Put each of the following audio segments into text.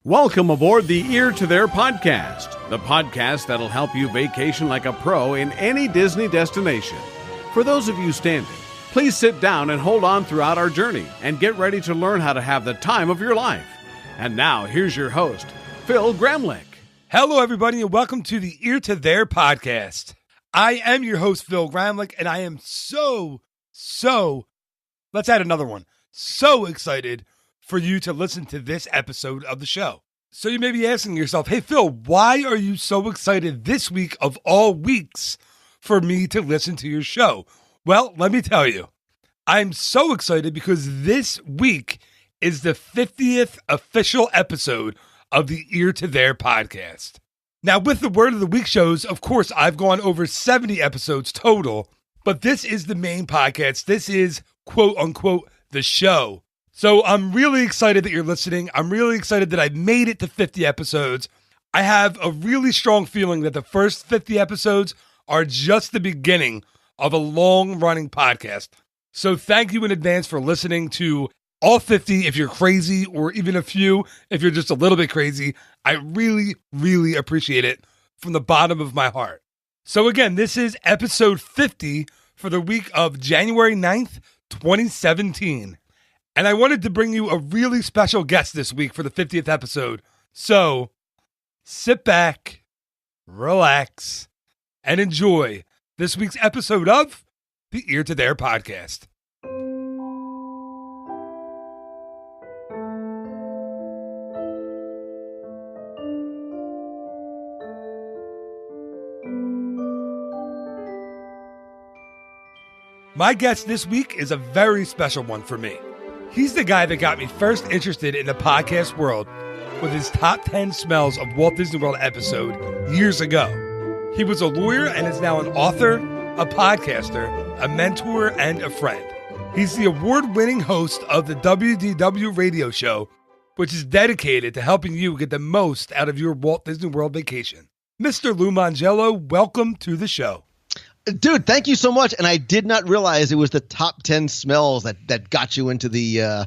Welcome aboard the Ear to There podcast, the podcast that'll help you vacation like a pro in any Disney destination. For those of you standing, please sit down and hold on throughout our journey and get ready to learn how to have the time of your life. And now, here's your host, Phil Gramlich. Hello, everybody, and welcome to the Ear to There podcast. I am your host, Phil Gramlich, and I am so excited for you to listen to this episode of the show. So you may be asking yourself, hey, Phil, why are you so excited this week of all weeks for me to listen to your show? Well, let me tell you, I'm so excited because this week is the 50th official episode of the Ear to There podcast. Now, with the Word of the Week shows, of course, I've gone over 70 episodes total, but this is the main podcast. This is, quote unquote, the show. So I'm really excited that you're listening. I'm really excited that I made it to 50 episodes. I have a really strong feeling that the first 50 episodes are just the beginning of a long-running podcast. So thank you in advance for listening to all 50 if you're crazy, or even a few if you're just a little bit crazy. I really, really appreciate it from the bottom of my heart. So again, this is episode 50 for the week of January 9th, 2017. And I wanted to bring you a really special guest this week for the 50th episode. So sit back, relax, and enjoy this week's episode of the Ear to There podcast. My guest this week is a very special one for me. He's the guy that got me first interested in the podcast world with his top 10 smells of Walt Disney World episode years ago. He was a lawyer and is now an author, a podcaster, a mentor, and a friend. He's the award-winning host of the WDW radio show, which is dedicated to helping you get the most out of your Walt Disney World vacation. Mr. Lou Mongello, welcome to the show. Dude, thank you so much. And I did not realize it was the top 10 smells that got you into the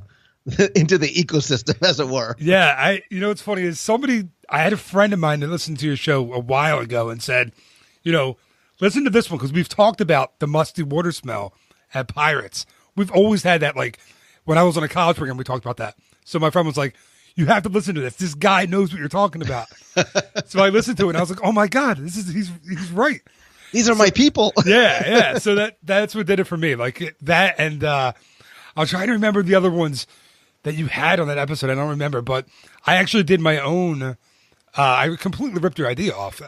into the ecosystem, as it were. Yeah, what's funny is I had a friend of mine that listened to your show a while ago and said, listen to this one because we've talked about the musty water smell at Pirates. We've always had that, like when I was on a college program, we talked about that. So my friend was like, you have to listen to this. This guy knows what you're talking about. So I listened to it and I was like, oh my God, he's right. These are my people. Yeah. So that's what did it for me. Like that, and I'll try to remember the other ones that you had on that episode. I don't remember, but I actually did my own. I completely ripped your idea off.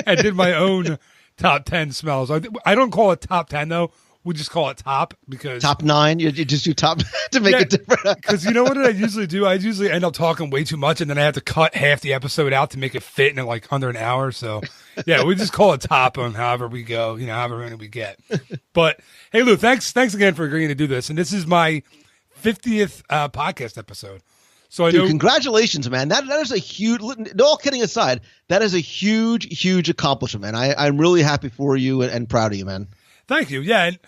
I did my own top 10 smells. I don't call it top 10 though. We just call it top because top 9. You just do top to make it different. Because you know what I usually do? I usually end up talking way too much, and then I have to cut half the episode out to make it fit in like under an hour. So yeah, we just call it top on however we go, however many we get. But hey, Lou, thanks again for agreeing to do this. And this is my 50th podcast episode. So Dude, congratulations, man. That is a huge, all kidding aside, that is a huge accomplishment, man. I'm really happy for you and proud of you, man. Thank you. Yeah, and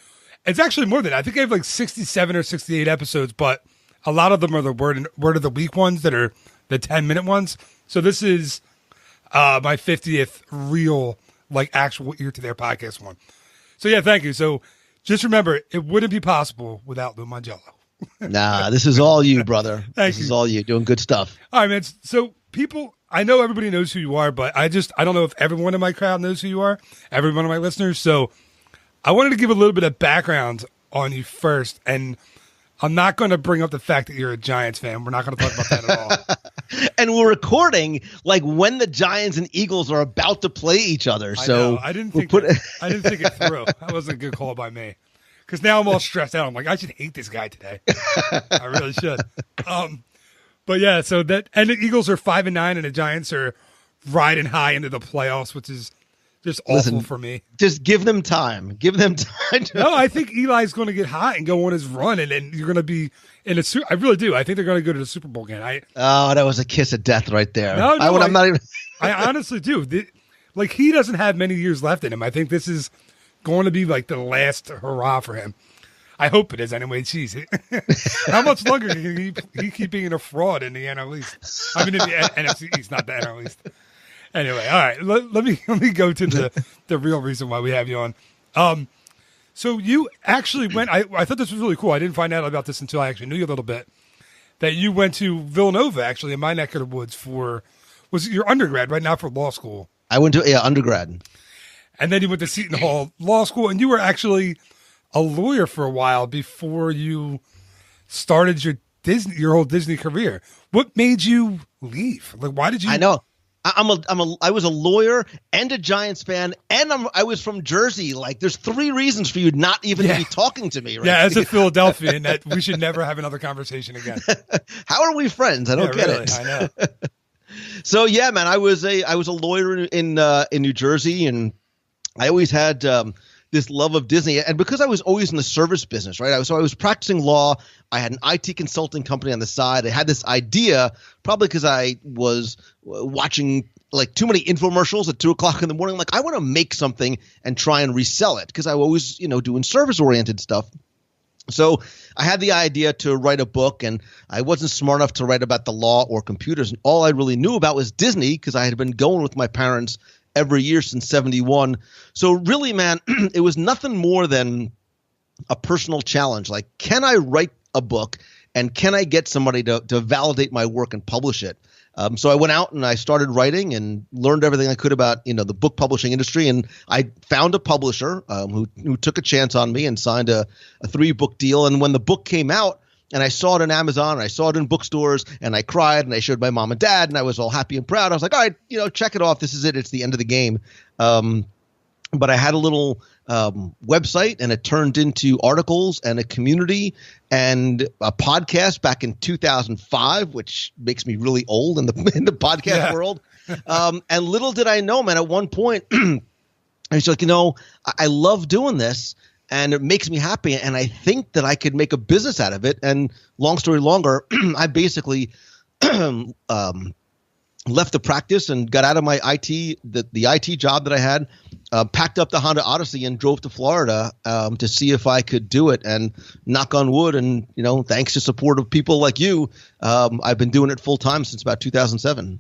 it's actually more than that. I think I have like 67 or 68 episodes, but a lot of them are the word of the week ones that are the 10-minute ones. So this is my 50th real, like actual Ear to There podcast one. So yeah, thank you. So just remember, it wouldn't be possible without Lou Mongello. Nah, this is all you, brother. This is all you doing good stuff. All right, man. So people, I know everybody knows who you are, but I don't know if everyone in my crowd knows who you are, every one of my listeners. So I wanted to give a little bit of background on you first, and I'm not going to bring up the fact that you're a Giants fan. We're not going to talk about that at all. And we're recording like when the Giants and Eagles are about to play each other. So I didn't think it through. That wasn't a good call by me. Because now I'm all stressed out. I'm like, I should hate this guy today. I really should. But yeah, so the Eagles are 5-9, and the Giants are riding high into the playoffs, which is just awful for me. Just give them time. Give them time. No, I think Eli's going to get hot and go on his run, and you're going to be in a. I really do. I think they're going to go to the Super Bowl again. Oh, that was a kiss of death right there. No, I'm not even. I honestly do. He doesn't have many years left in him. I think this is going to be like the last hurrah for him. I hope it is anyway. Jeez, how much longer can he keep being a fraud in the NL East? I mean, in the NFC East, not the NL East. Anyway, all right. Let me go to the real reason why we have you on. So you actually went. I thought this was really cool. I didn't find out about this until I actually knew you a little bit. That you went to Villanova, actually, in my neck of the woods was it your undergrad right now for law school? I went to undergrad, and then you went to Seton Hall Law School, and you were actually a lawyer for a while before you started your whole Disney career. What made you leave? Like, why did you? I know. I was a lawyer and a Giants fan, and I was from Jersey. Like, there's 3 reasons for you not even to be talking to me, right? Yeah, as a Philadelphian, that we should never have another conversation again. How are we friends? I don't get really, it. I know. So yeah, man, I was a lawyer in New Jersey, and I always had this love of Disney, and because I was always in the service business, right? I was practicing law. I had an IT consulting company on the side. I had this idea, probably because I was watching like too many infomercials at 2:00 in the morning. Like, I want to make something and try and resell it because I was always, doing service oriented stuff. So I had the idea to write a book, and I wasn't smart enough to write about the law or computers. And all I really knew about was Disney because I had been going with my parents every year since 71. So really, man, it was nothing more than a personal challenge. Like, can I write a book, and can I get somebody to validate my work and publish it? So I went out and I started writing and learned everything I could about, the book publishing industry. And I found a publisher who took a chance on me and signed a 3-book deal. And when the book came out and I saw it on Amazon, and I saw it in bookstores, and I cried and I showed my mom and dad, and I was all happy and proud. I was like, all right, check it off. This is it. It's the end of the game. But I had a little website, and it turned into articles and a community and a podcast back in 2005, which makes me really old in the podcast world. And little did I know, man, at one point I was like, I love doing this, and it makes me happy, and I think that I could make a business out of it. And long story longer, I basically left the practice and got out of my the IT job that I had, packed up the Honda Odyssey and drove to Florida to see if I could do it. And knock on wood, and thanks to support of people like you, I've been doing it full time since about 2007.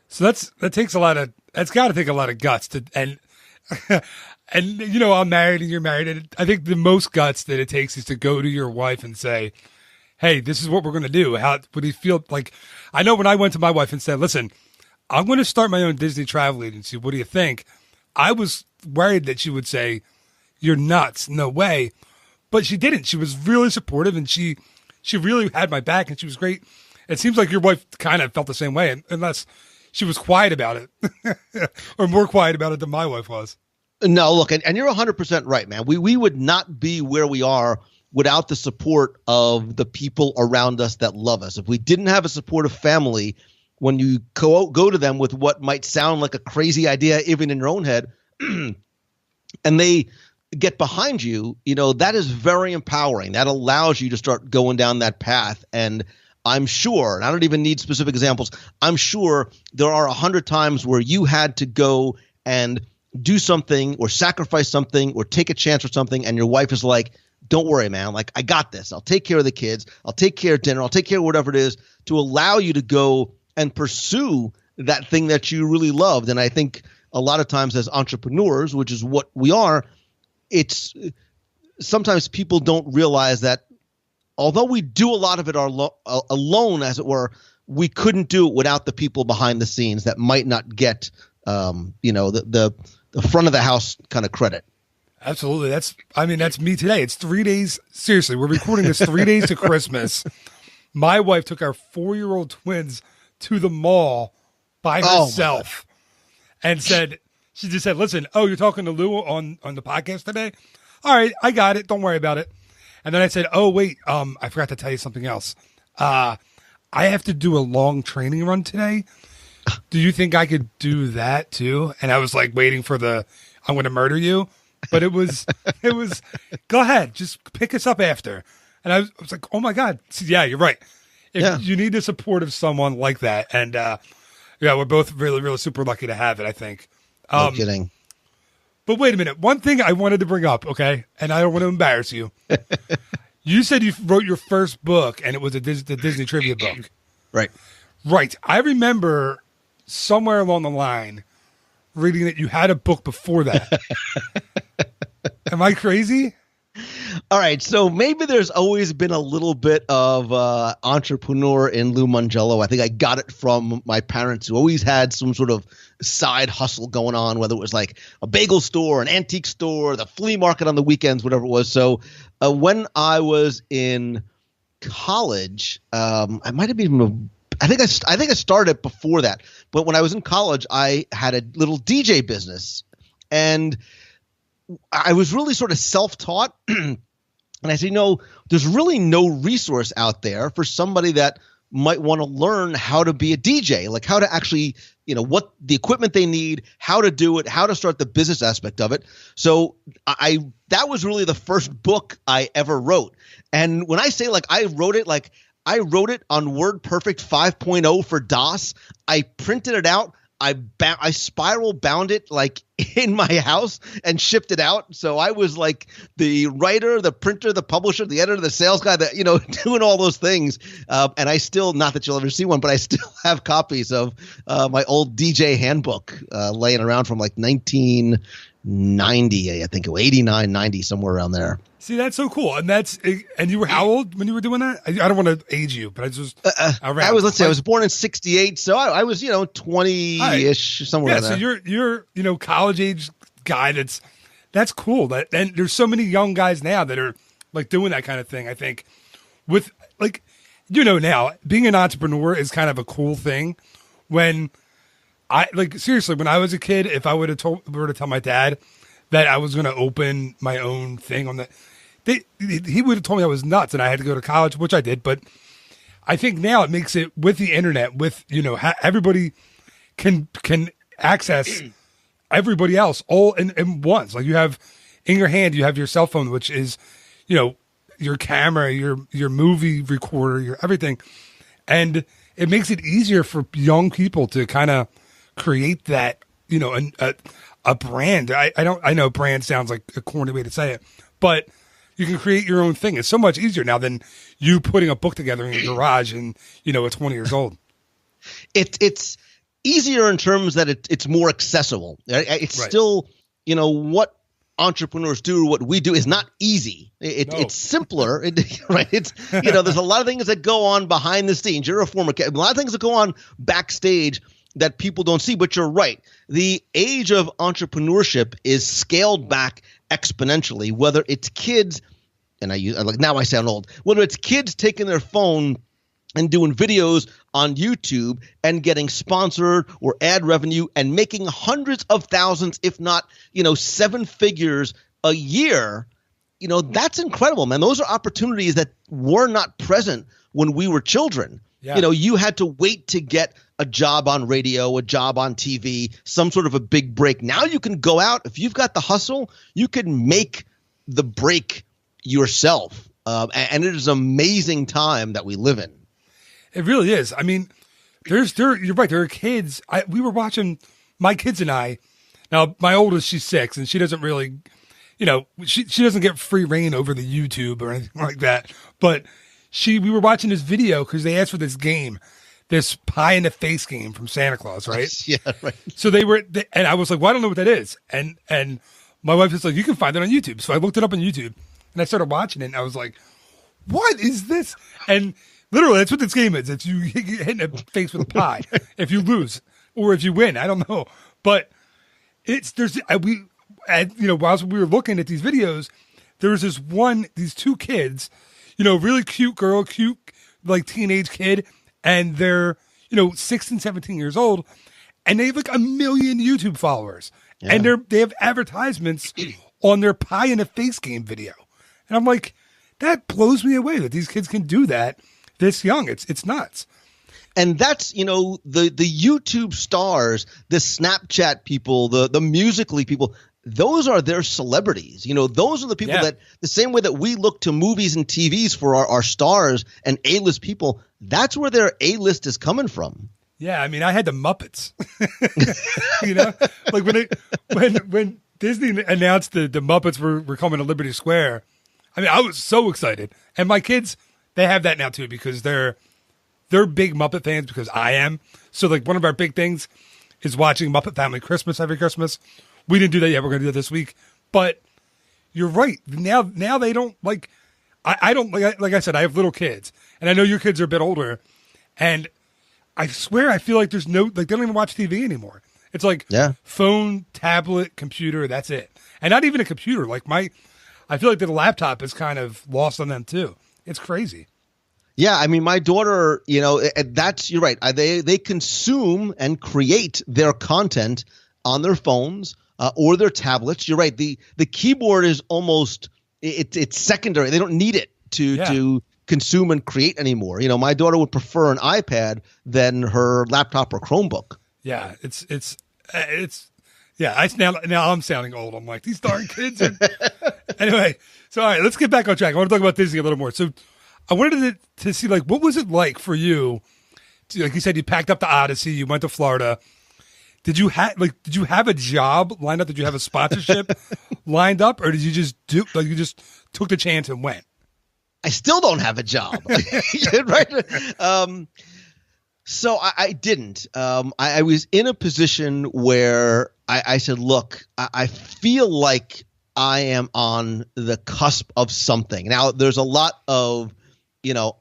So that's got to take a lot of guts and I'm married and you're married, and I think the most guts that it takes is to go to your wife and say, hey, this is what we're going to do. How would he feel? Like, I know when I went to my wife and said, listen, I'm going to start my own Disney travel agency. What do you think? I was worried that she would say, you're nuts. No way. But she didn't. She was really supportive, and she really had my back, and she was great. It seems like your wife kind of felt the same way, unless she was quiet about it or more quiet about it than my wife was. No, look, and you're 100% right, man. We would not be where we are without the support of the people around us that love us. If we didn't have a supportive family, when you go to them with what might sound like a crazy idea, even in your own head, and they get behind you, that is very empowering. That allows you to start going down that path. And I'm sure, and I don't even need specific examples, I'm sure there are 100 times where you had to go and do something or sacrifice something or take a chance or something, and your wife is like, don't worry, man. Like, I got this. I'll take care of the kids. I'll take care of dinner. I'll take care of whatever it is, to allow you to go and pursue that thing that you really loved. And I think a lot of times as entrepreneurs, which is what we are, it's sometimes people don't realize that although we do a lot of it alone, as it were, we couldn't do it without the people behind the scenes that might not get, the front of the house kind of credit. Absolutely. That's me today. It's 3 days. Seriously, we're recording this 3 days to Christmas. My wife took our 4-year-old twins to the mall by herself and she just said, listen, you're talking to Lou on the podcast today? All right, I got it. Don't worry about it. And then I said, oh, wait, I forgot to tell you something else. I have to do a long training run today. Do you think I could do that too? And I was like waiting for I'm going to murder you. But it was, go ahead, just pick us up after. And I was like, oh my God. Yeah, you're right. You need the support of someone like that. And we're both really, really super lucky to have it, I think. No kidding. But wait a minute. One thing I wanted to bring up, okay? And I don't want to embarrass you. You said you wrote your first book, and it was the Disney trivia book. Right. Right. I remember somewhere along the line reading that you had a book before that. Am I crazy? All right, so maybe there's always been a little bit of entrepreneur in Lou Mongello. I think I got it from my parents, who always had some sort of side hustle going on, whether it was like a bagel store, an antique store, the flea market on the weekends, whatever it was. So when I was in college, I might have been I think I started before that. But when I was in college, I had a little DJ business, and I was really sort of self-taught. And I said, there's really no resource out there for somebody that might want to learn how to be a DJ, like how to actually, what the equipment they need, how to do it, how to start the business aspect of it. So that was really the first book I ever wrote. And when I say I wrote it on WordPerfect 5.0 for DOS. I printed it out. I spiral bound it in my house and shipped it out. So I was like the writer, the printer, the publisher, the editor, the sales guy, that doing all those things. And I still, not that you'll ever see one, but I still have copies of my old DJ handbook laying around from 1990. I think it was 89, 90, somewhere around there. See, that's so cool. And you were how old when you were doing that? I don't want to age you, but I just around. I was born in 68, so I was 20-ish, somewhere around there. So you're college age guy. That's cool. And there's so many young guys now that are doing that kind of thing. I think with now being an entrepreneur is kind of a cool thing. When I seriously, when I was a kid, if I were to tell my dad that I was going to open my own thing on he would have told me I was nuts and I had to go to college, which I did. But I think now it makes it with the internet, with, everybody can access everybody else all in once. You have in your hand, you have your cell phone, which is, your camera, your movie recorder, your everything. And it makes it easier for young people to kind of create that, a brand. I know brand sounds like a corny way to say it, but you can create your own thing. It's so much easier now than you putting a book together in your garage and, at 20 years old. It's easier in terms that it's more accessible. It's right. Still, what entrepreneurs do, what we do is not easy. It's simpler, right? It's, there's a lot of things that go on behind the scenes. You're a lot of things that go on backstage that people don't see, but you're right. The age of entrepreneurship is scaled back exponentially, whether it's kids, and now I sound old, whether it's kids taking their phone and doing videos on YouTube and getting sponsored or ad revenue and making hundreds of thousands, if not, 7 figures a year, that's incredible, man. Those are opportunities that were not present when we were children. Yeah. You had to wait to get a job on radio, a job on TV, some sort of a big break. Now you can go out. If you've got the hustle, you can make the break yourself. And it is an amazing time that we live in. It really is. I mean, you're right. There are kids. We were watching, my kids and I. Now, my oldest, she's 6, and she doesn't really, she doesn't get free reign over the YouTube or anything like that. But we were watching this video because they asked for this game, this pie in the face game from Santa Claus, right? Yeah, right. So and I was like, well, I don't know what that is. And my wife was like, you can find it on YouTube. So I looked it up on YouTube and I started watching it and I was like, what is this? And literally, that's what this game is. It's you get hit in the face with a pie if you lose or if you win. I don't know. But whilst we were looking at these videos, there was these 2 kids, really cute girl, cute, teenage kid. And they're, 6 and 17 years old, and they have 1 million YouTube followers. Yeah. And they have advertisements on their pie in the face game video. And I'm like, that blows me away that these kids can do that this young. It's nuts. And that's, the YouTube stars, the Snapchat people, the Musical.ly people, those are their celebrities. Those are the people that, the same way that we look to movies and TVs for our stars and A-list people, that's where their A-list is coming from. Yeah, I mean, I had the Muppets. When Disney announced the Muppets were coming to Liberty Square, I mean, I was so excited. And my kids, they have that now too because they're big Muppet fans because I am. So like one of our big things is watching Muppet Family Christmas every Christmas. We didn't do that yet. We're going to do that this week. But you're right. Now they don't like. I don't like I said. I have little kids, and I know your kids are a bit older, and I swear I feel like there's no like they don't even watch TV anymore. It's like phone, tablet, computer. That's it, and not even a computer. Like I feel like the laptop is kind of lost on them too. It's crazy. Yeah, I mean, my daughter, you're right. They consume and create their content on their phones or their tablets. You're right. The keyboard is almost it's secondary. They don't need it to consume and create anymore. My daughter would prefer an iPad than her laptop or Chromebook. Yeah, it's now I'm sounding old. I'm like, these darn kids. Anyway, so all right, let's get back on track. I want to talk about Disney a little more. So I wanted to see, like, what was it like for you? Like you said, you packed up the Odyssey, you went to Florida. Did you have a job lined up? Did you have a sponsorship lined up, or did you just you just took the chance and went? I still don't have a job, right? So I didn't. I was in a position where I said, look, I feel like I am on the cusp of something. Now, there's a lot of,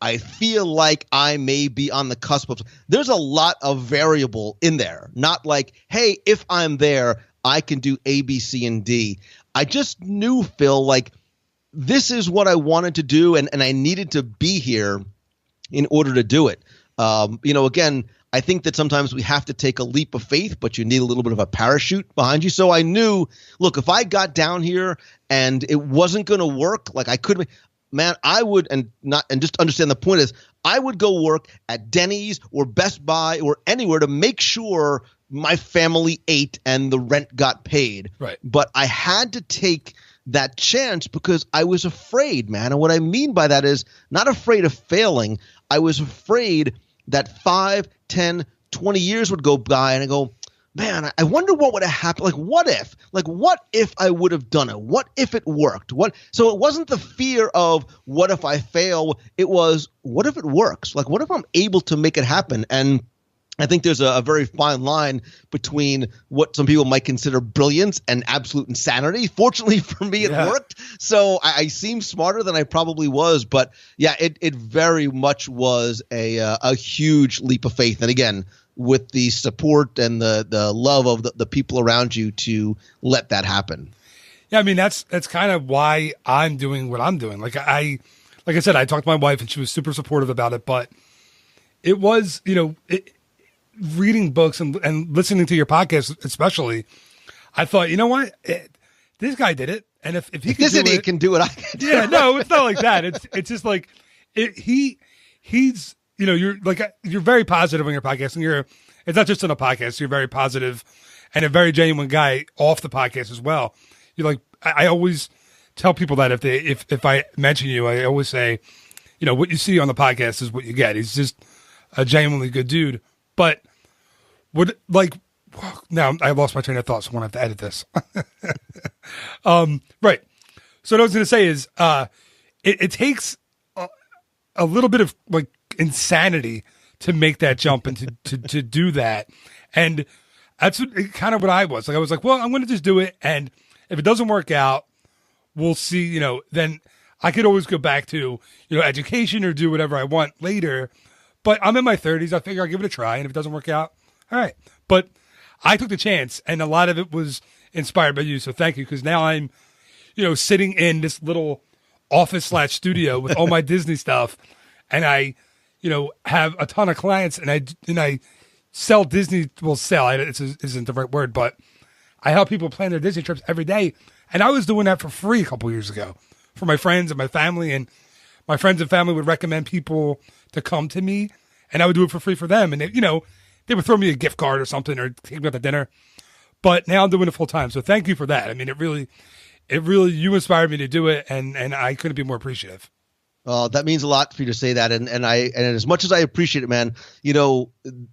I feel like I may be on the cusp of, there's a lot of variable in there. Not like, hey, if I'm there, I can do A, B, C, and D. I just knew, Phil, like this is what I wanted to do, and I needed to be here in order to do it. Again, I think that sometimes we have to take a leap of faith, but you need a little bit of a parachute behind you. So I knew, look, if I got down here and it wasn't going to work, like I could, man, I would, and just understand the point is, I would go work at Denny's or Best Buy or anywhere to make sure my family ate and the rent got paid. Right. But I had to take that chance because I was afraid, man. And what I mean by that is not afraid of failing. I was afraid that 5, 10, 20 years would go by and I go, man, I wonder what would have happened. Like, what if I would have done it? What if it worked? So it wasn't the fear of what if I fail? It was, what if it works? Like, what if I'm able to make it happen? And I think there's a very fine line between what some people might consider brilliance and absolute insanity. Fortunately for me, it worked. So I seem smarter than I probably was. But yeah, it very much was a huge leap of faith. And again, with the support and the love of the people around you to let that happen. Yeah, I mean, that's kind of why I'm doing what I'm doing. Like I said, I talked to my wife and she was super supportive about it. But it was, reading books and listening to your podcast, especially, I thought, you know what, this guy did it, and if he can this idiot can do it, I can do it. Yeah, no, it's not like that. It's just like he's you're very positive on your podcast, and it's not just on a podcast. You're very positive and a very genuine guy off the podcast as well. You're like, I always tell people that if I mention you, I always say, what you see on the podcast is what you get. He's just a genuinely good dude. But now I lost my train of thought, so I'm going to have to edit this. Right. So what I was going to say is it takes a little bit of like insanity to make that jump and to do that. And that's kind of what I was. Like I was like, well, I'm going to just do it. And if it doesn't work out, we'll see, then I could always go back to, education or do whatever I want later. But I'm in my 30s. I figure I'll give it a try. And if it doesn't work out, all right. But I took the chance, and a lot of it was inspired by you. So thank you, because now I'm, sitting in this little office/studio with all my Disney stuff, and I, have a ton of clients, and I sell Disney. Well, sell it isn't the right word, but I help people plan their Disney trips every day, and I was doing that for free a couple years ago for my friends and my family, and my friends and family would recommend people to come to me, and I would do it for free for them, and they would throw me a gift card or something or take me out to dinner. But now I'm doing it full time. So thank you for that. I mean, it really, you inspired me to do it, and I couldn't be more appreciative. That means a lot for you to say that. And as much as I appreciate it, man,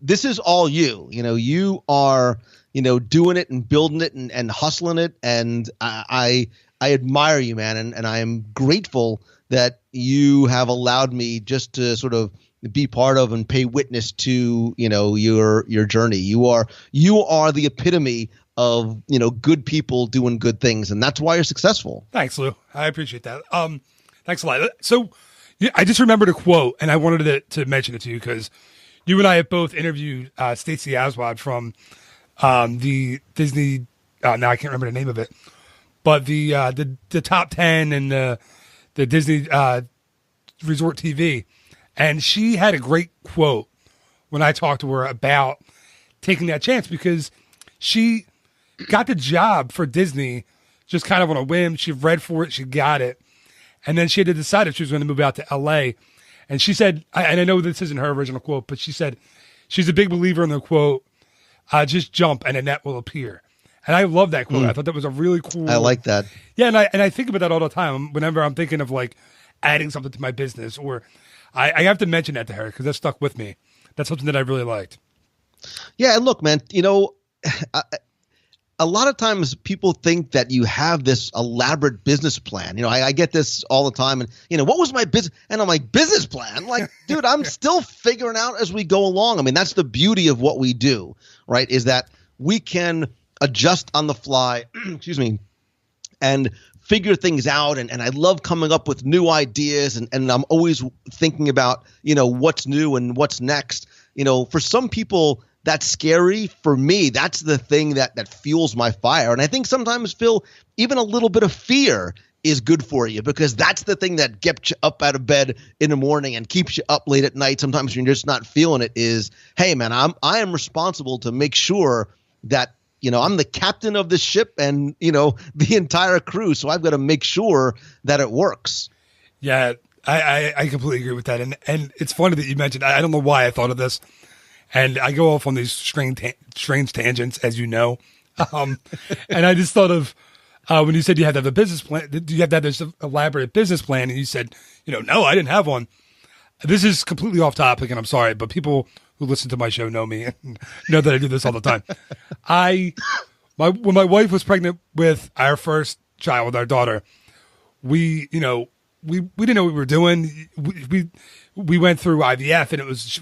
this is all you. You are, doing it and building it and hustling it. And I I admire you, man, and I am grateful that you have allowed me just to sort of be part of and pay witness to, your journey. You are the epitome of, good people doing good things, and that's why you're successful. Thanks, Lou. I appreciate that. Thanks a lot. So I just remembered a quote, and I wanted to mention it to you because you and I have both interviewed Stacey Aswad from the Disney. Now I can't remember the name of it, but the top 10 and the Disney Resort TV, and she had a great quote when I talked to her about taking that chance because she got the job for Disney just kind of on a whim. She read for it, she got it, and then she had to decide if she was going to move out to LA. And she said, and I know this isn't her original quote, but she said she's a big believer in the quote, just jump and a net will appear. And I love that quote. I thought that was a really cool. I like that. Yeah, and I think about that all the time whenever I'm thinking of like adding something to my business, or I have to mention that to her because that stuck with me. That's something that I really liked. Yeah, and look, man, a lot of times people think that you have this elaborate business plan. I get this all the time, and what was my business? And I'm like, business plan? Like, dude, I'm still figuring out as we go along. I mean, that's the beauty of what we do, right? Is that we can adjust on the fly, excuse me, and figure things out. And I love coming up with new ideas, and I'm always thinking about, what's new and what's next. For some people, that's scary. For me, that's the thing that fuels my fire. And I think sometimes, Phil, even a little bit of fear is good for you because that's the thing that gets you up out of bed in the morning and keeps you up late at night. Sometimes when you're just not feeling it is, hey, man, I am responsible to make sure that I'm the captain of the ship and, the entire crew. So I've got to make sure that it works. Yeah, I completely agree with that. And it's funny that you mentioned, I don't know why I thought of this. And I go off on these strange tangents, as you know. And I just thought of when you said you had to have a business plan, you have to have this elaborate business plan. And you said, no, I didn't have one. This is completely off topic, and I'm sorry, but people who listen to my show know me and know that I do this all the time. When my wife was pregnant with our first child, our daughter, we didn't know what we were doing. We went through IVF, and it was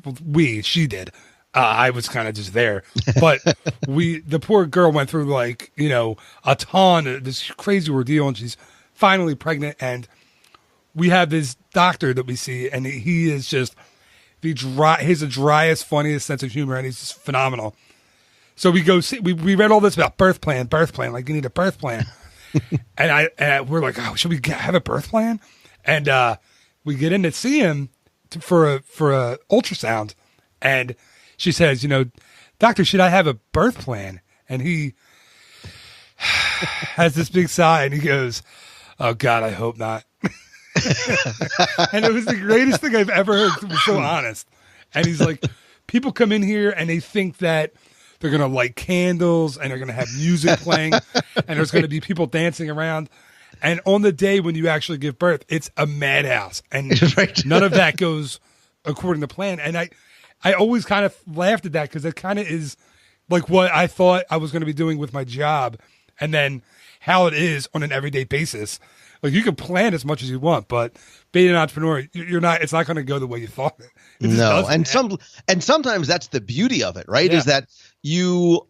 she did. I was kind of just there, but the poor girl went through like, a ton of this crazy ordeal, and she's finally pregnant. And we have this doctor that we see, and he is just he has the driest, funniest sense of humor, and he's just phenomenal. So we go see, we read all this about birth plan, like you need a birth plan. and we're like, oh, should we have a birth plan? And we get in to see him for a ultrasound, and she says, doctor, should I have a birth plan? And he has this big sigh, and he goes, oh God, I hope not. And it was the greatest thing I've ever heard. It was so honest. And he's like, people come in here and they think that they're going to light candles and they're going to have music playing and there's going to be people dancing around. And on the day when you actually give birth, it's a madhouse. And none of that goes according to plan. And I always kind of laughed at that because it kind of is like what I thought I was going to be doing with my job and then how it is on an everyday basis. Like you can plan as much as you want, but being an entrepreneur, it's not going to go the way you thought it. No. And sometimes that's the beauty of it, right? Yeah. Is that you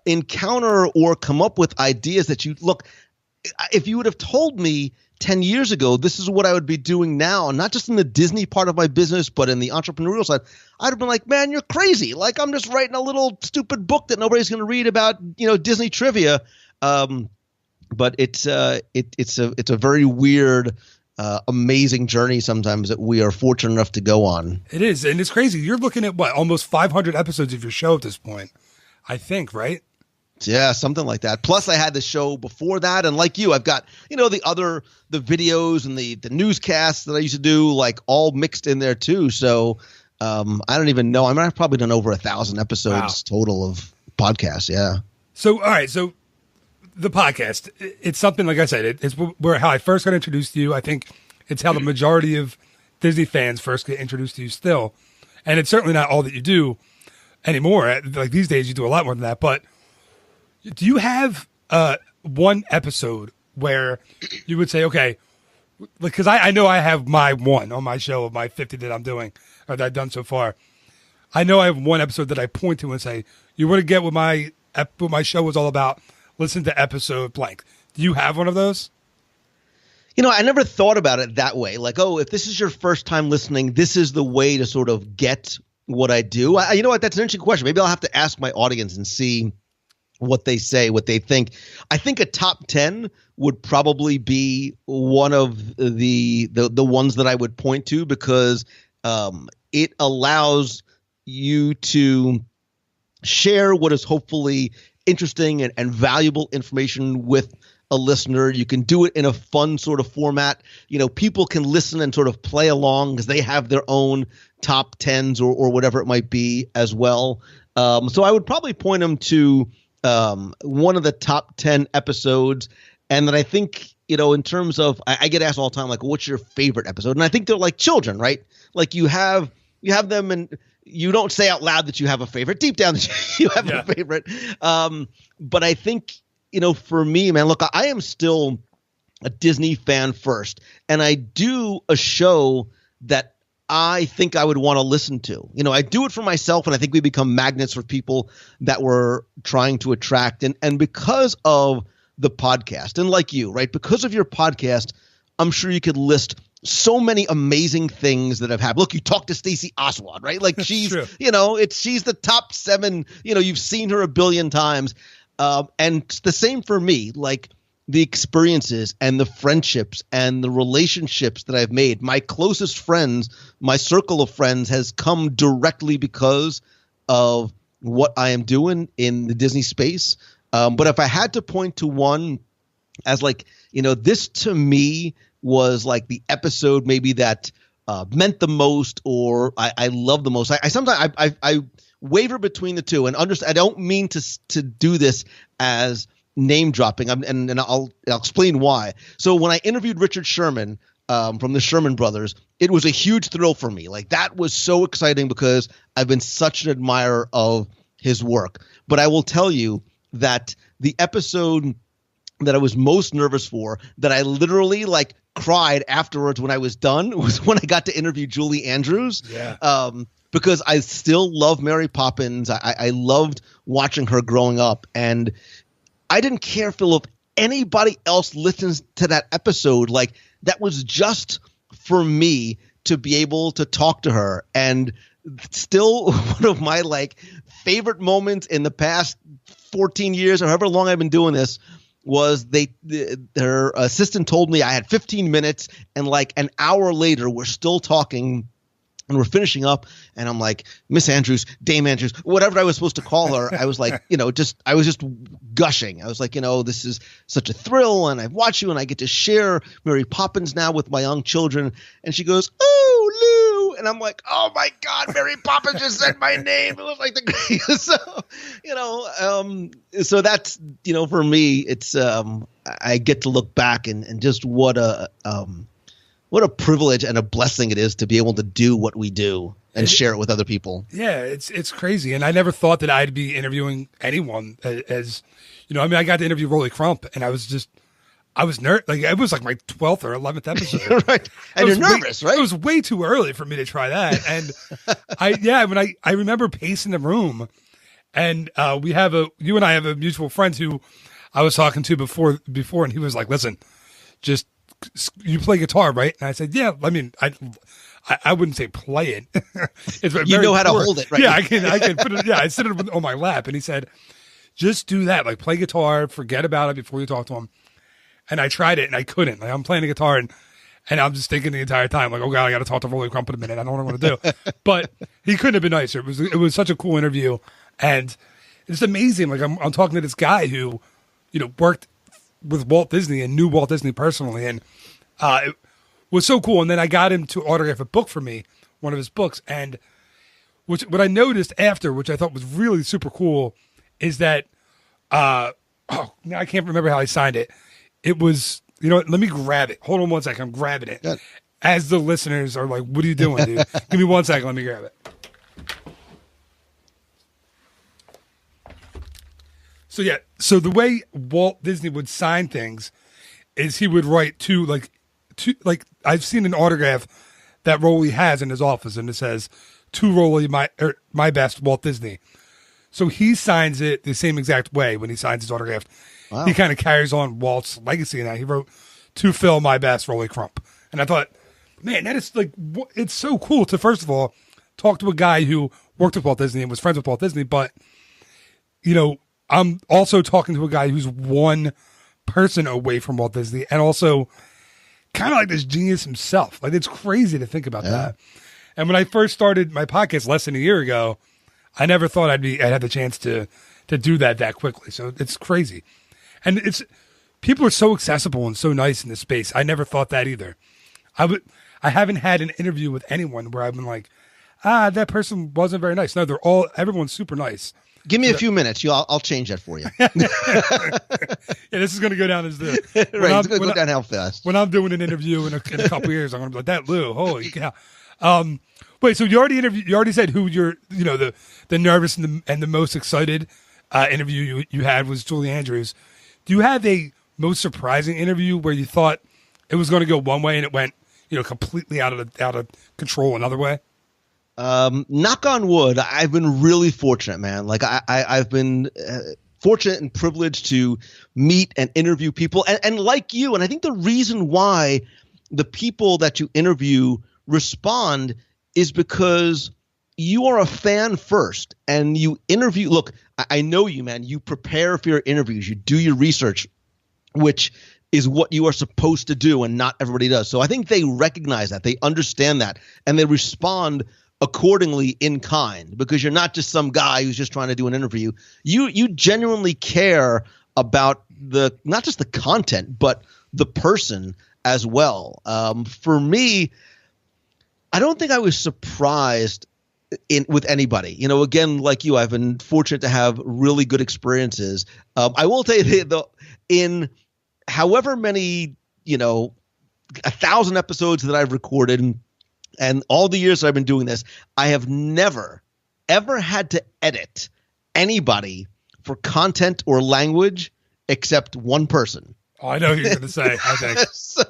encounter or come up with ideas that if you would have told me 10 years ago, this is what I would be doing now, not just in the Disney part of my business, but in the entrepreneurial side, I'd have been like, man, you're crazy. Like I'm just writing a little stupid book that nobody's going to read about, Disney trivia. But it's a very weird, amazing journey sometimes that we are fortunate enough to go on. It is, and it's crazy. You're looking at almost 500 episodes of your show at this point, I think, right? Yeah, something like that. Plus, I had the show before that, and like you, I've got the videos and the newscasts that I used to do, like all mixed in there too. So I don't even know. I've probably done over 1,000 episodes total of podcasts. Yeah. So all right, so. The podcast, it's something, like I said, it's how I first got introduced to you. I think it's how the majority of Disney fans first get introduced to you still. And it's certainly not all that you do anymore. Like these days, you do a lot more than that. But do you have one episode where you would say, okay, because I know I have my one on my show of my 50 that I'm doing or that I've done so far. I know I have one episode that I point to and say, you want to get what my show was all about, listen to episode blank. Do you have one of those? I never thought about it that way. Like, oh, if this is your first time listening, this is the way to sort of get what I do. You know what? That's an interesting question. Maybe I'll have to ask my audience and see what they say, what they think. I think a top 10 would probably be one of the ones that I would point to, because it allows you to share what is hopefully interesting and valuable information with a listener. You can do it in a fun sort of format. People can listen and sort of play along because they have their own top 10s or whatever it might be as well. So I would probably point them to one of the top 10 episodes. And then I think, in terms of, I get asked all the time, like, what's your favorite episode? And I think they're like children, right? Like you have them, and you don't say out loud that you have a favorite. Deep down, you have a favorite. But I think, for me, man, look, I am still a Disney fan first, and I do a show that I think I would want to listen to. I do it for myself, and I think we become magnets for people that we're trying to attract. And because of the podcast, and like you, right, because of your podcast, I'm sure you could list so many amazing things that have happened. Look, you talked to Stacey Oswald, right? Like she's, she's the top 7, you've seen her a billion times. And it's the same for me, like the experiences and the friendships and the relationships that I've made. My closest friends, my circle of friends has come directly because of what I am doing in the Disney space. But if I had to point to one as like, this to me was like the episode maybe that meant the most, or I love the most. I sometimes I waver between the two, and I don't mean to do this as name dropping, and I'll explain why. So when I interviewed Richard Sherman from the Sherman Brothers, it was a huge thrill for me. Like that was so exciting because I've been such an admirer of his work. But I will tell you that the episode that I was most nervous for, that I literally like cried afterwards when I was done, was when I got to interview Julie Andrews. Yeah. Because I still love Mary Poppins. I loved watching her growing up, and I didn't care, Phil, if anybody else listens to that episode. Like that was just for me to be able to talk to her. And still one of my like favorite moments in the past 14 years or however long I've been doing this was their assistant told me I had 15 minutes, and like an hour later we're still talking and we're finishing up, and I'm like, Miss Andrews, Dame Andrews, whatever I was supposed to call her. I was like, I was just gushing. I was like, this is such a thrill, and I've watched you, and I get to share Mary Poppins now with my young children. And she goes, oh, Lou. And I'm like, oh my God, Mary Poppins just said my name. It was like the greatest. So that's, for me, it's, I get to look back and just what a privilege and a blessing it is to be able to do what we do and share it with other people. Yeah, it's crazy. And I never thought that I'd be interviewing anyone as I got to interview Rolly Crump, and I was nervous. Like it was like my 12th or 11th episode. Right. And you're nervous, right? It was way too early for me to try that. And I remember pacing the room, and you and I have a mutual friend who I was talking to before, and he was like, listen, just, you play guitar, right? And I said, yeah. I mean, I wouldn't say play it. It's you know how to hold it, right? Yeah, I can put it. Yeah, I sit it on my lap. And he said, just do that. Like play guitar, forget about it before you talk to him. And I tried it, and I couldn't. Like I'm playing the guitar, and I'm just thinking the entire time, like, oh God, I got to talk to Rolly Crump in a minute. I don't know what I want to do. But he couldn't have been nicer. It was such a cool interview, and it's amazing. Like I'm talking to this guy who, worked with Walt Disney and knew Walt Disney personally, and it was so cool. And then I got him to autograph a book for me, one of his books, and what I noticed after, which I thought was really super cool, is that now I can't remember how I signed it. It was, let me grab it. Hold on one second, I'm grabbing it. Good. As the listeners are like, what are you doing, dude? Give me 1 second, let me grab it. So the way Walt Disney would sign things is he would write two, I've seen an autograph that Rolly has in his office, and it says, "To Rolly, my best, Walt Disney." So he signs it the same exact way when he signs his autograph. Wow. He kind of carries on Walt's legacy in that. He wrote, "To Phil, my best, Rolly Crump." And I thought, man, that is it's so cool to, first of all, talk to a guy who worked with Walt Disney and was friends with Walt Disney. But, I'm also talking to a guy who's one person away from Walt Disney and also kind of like this genius himself. Like, it's crazy to think about that. And when I first started my podcast less than a year ago, I never thought I'd have the chance to do that quickly. So it's crazy. And people are so accessible and so nice in this space. I never thought that either. I haven't had an interview with anyone where I've been like, that person wasn't very nice. No, everyone's super nice. Give me a few minutes. I'll change that for you. Yeah, this is going to go down as the right. It's going to go down how fast. When I'm doing an interview in a couple of years, I'm going to be like, that Lou, holy cow. Wait, so you already said who the nervous and the most excited interview you had was Julie Andrews. Do you have a most surprising interview where you thought it was going to go one way and it went, completely out of control another way? Knock on wood, I've been really fortunate, man. Like I've been fortunate and privileged to meet and interview people and like you. And I think the reason why the people that you interview respond is because you are a fan first and you interview. Look, I know you, man. You prepare for your interviews. You do your research, which is what you are supposed to do and not everybody does. So I think they recognize that. They understand that and they respond accordingly in kind, because you're not just some guy who's just trying to do an interview. You genuinely care about not just the content, but the person as well. For me, I don't think I was surprised with anybody. Again, like you, I've been fortunate to have really good experiences. I will tell you in however many, 1,000 episodes that I've recorded and all the years that I've been doing this, I have never, ever had to edit anybody for content or language except one person. Oh, I know what you're going to say, I think.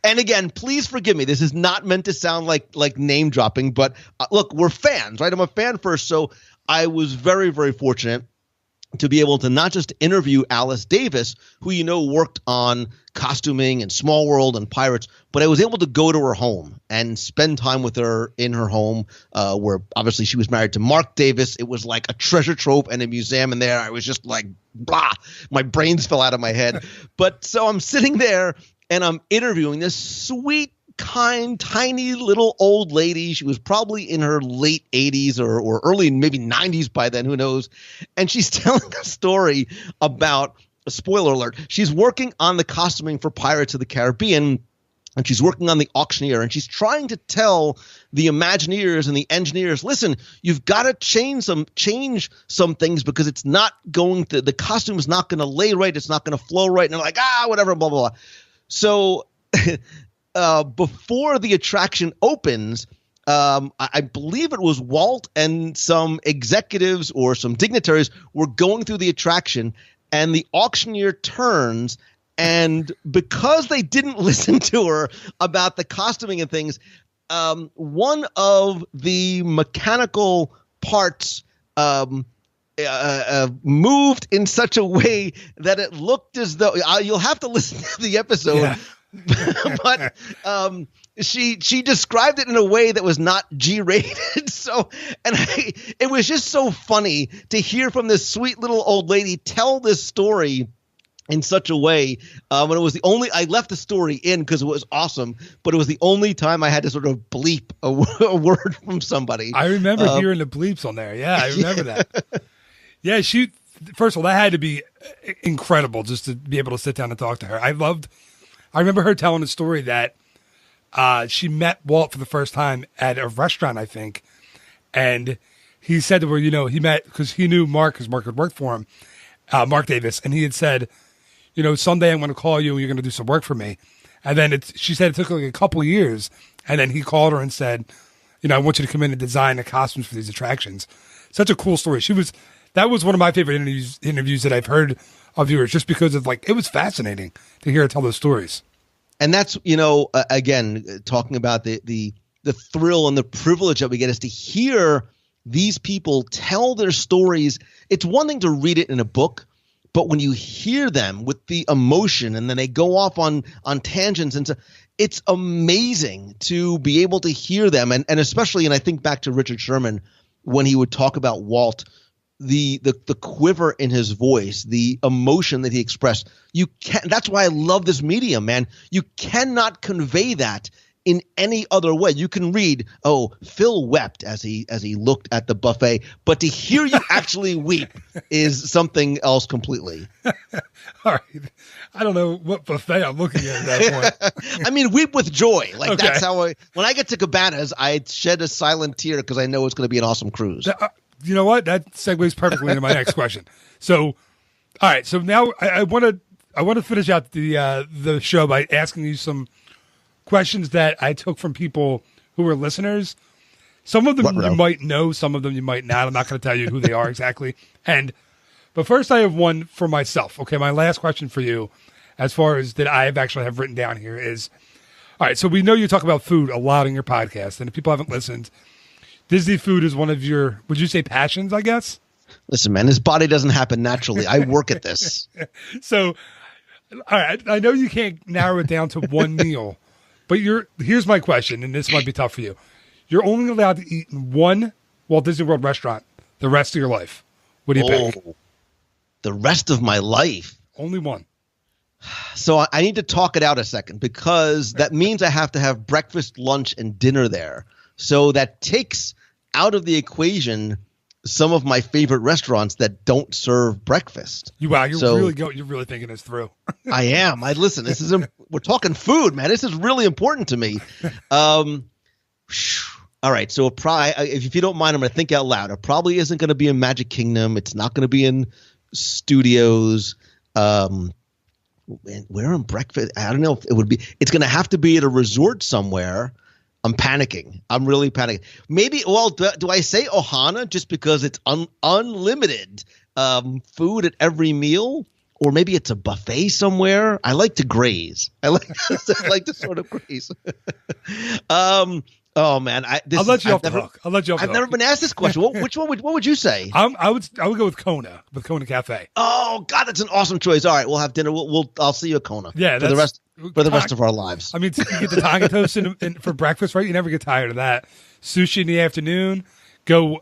And again, please forgive me. This is not meant to sound like name dropping, but look, we're fans, right? I'm a fan first. So I was very, very fortunate to be able to not just interview Alice Davis, who worked on costuming and Small World and Pirates, but I was able to go to her home and spend time with her in her home, where obviously she was married to Mark Davis. It was like a treasure trove and a museum in there. I was just like, blah, my brains fell out of my head. But so I'm sitting there and I'm interviewing this sweet, kind, tiny little old lady. She was probably in her late 80s or early maybe 90s by then, who knows. And she's telling a story about, a spoiler alert, she's working on the costuming for Pirates of the Caribbean, and she's working on the auctioneer, and she's trying to tell the Imagineers and the engineers, listen, you've got to change some things because it's not going to, the costume is not going to lay right, it's not going to flow right. And they're like, whatever, blah, blah, blah. So before the attraction opens, I believe it was Walt and some executives or some dignitaries were going through the attraction, and the auctioneer turns, and because they didn't listen to her about the costuming and things, one of the mechanical parts moved in such a way that it looked as though you'll have to listen to the episode. Yeah. But she described it in a way that was not G-rated. So, and it was just so funny to hear from this sweet little old lady tell this story in such a way. And it was I left the story in because it was awesome, but it was the only time I had to sort of bleep a word from somebody. I remember hearing the bleeps on there. Yeah, I remember that. Yeah, first of all, that had to be incredible just to be able to sit down and talk to her. I remember her telling a story that she met Walt for the first time at a restaurant, I think. And he said to her, he met, because he knew Mark, because Mark had worked for him, Mark Davis. And he had said, someday I'm going to call you and you're going to do some work for me. And then she said it took like a couple of years. And then he called her and said, I want you to come in and design the costumes for these attractions. Such a cool story. that was one of my favorite interviews that I've heard of yours, just because of it was fascinating to hear her tell those stories. And that's, again, talking about the thrill and the privilege that we get is to hear these people tell their stories. It's one thing to read it in a book, but when you hear them with the emotion and then they go off on tangents, and so it's amazing to be able to hear them. And especially, and I think back to Richard Sherman when he would talk about Walt, the quiver in his voice, the emotion that he expressed. That's why I love this medium, man. You cannot convey that in any other way. You can read, oh, Phil wept as he looked at the buffet, but to hear you actually weep is something else completely. All right. I don't know what buffet I'm looking at that point. I mean, weep with joy. Okay. That's how when I get to Cabanas, I shed a silent tear because I know it's going to be an awesome cruise. You know what? That segues perfectly into my next question. So, all right. So now I want to finish out the show by asking you some questions that I took from people who were listeners. Some of them you might know, some of them you might not. I'm not going to tell you who they are exactly. But first I have one for myself. Okay, my last question for you, as far as that I have written down here is, all right, so we know you talk about food a lot in your podcast, and if people haven't listened, Disney food is one of your, would you say, passions, I guess? Listen, man, this body doesn't happen naturally. I work at this. So, all right, I know you can't narrow it down to one meal, but here's my question, and this might be tough for you. You're only allowed to eat in one Walt Disney World restaurant the rest of your life. What do you pick? The rest of my life? Only one. So I need to talk it out a second, because that means I have to have breakfast, lunch, and dinner there. So that takes out of the equation some of my favorite restaurants that don't serve breakfast. You're really thinking this through. I am. Listen, we're talking food, man. This is really important to me. All right. So if you don't mind, I'm going to think out loud. It probably isn't going to be in Magic Kingdom. It's not going to be in Studios. Where in breakfast? I don't know if it would be. It's going to have to be at a resort somewhere. I'm panicking. I'm really panicking. Maybe, do I say Ohana just because it's unlimited food at every meal? Or maybe it's a buffet somewhere. I like to graze. I like to sort of graze. Oh man, I'll let you off the hook. I've never been asked this question. What would you say? I would go with Kona Cafe. Oh God, that's an awesome choice. All right, we'll have dinner. I'll see you at Kona. Yeah, for the rest of our lives. I mean, you get the taco toast for breakfast, right? You never get tired of that. Sushi in the afternoon. Go.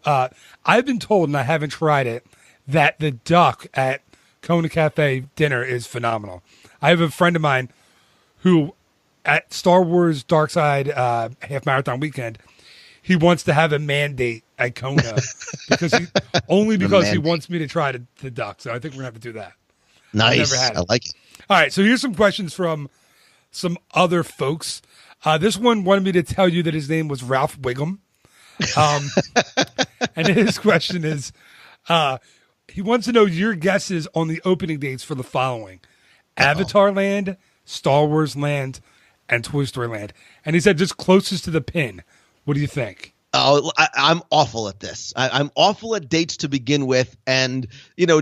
I've been told, and I haven't tried it, that the duck at Kona Cafe dinner is phenomenal. I have a friend of mine who, at Star Wars Dark Side half marathon weekend, he wants to have a mandate at Kona because he wants me to try the duck. So I think we're gonna have to do that. Nice. Never had it. I like it. All right. So here's some questions from some other folks. This one wanted me to tell you that his name was Ralph Wiggum. And his question is, he wants to know your guesses on the opening dates for the following: Avatar Land, Star Wars Land, and Toy Story Land. And he said just closest to the pin. What do you think? Oh, I'm awful at this. I'm awful at dates to begin with. And,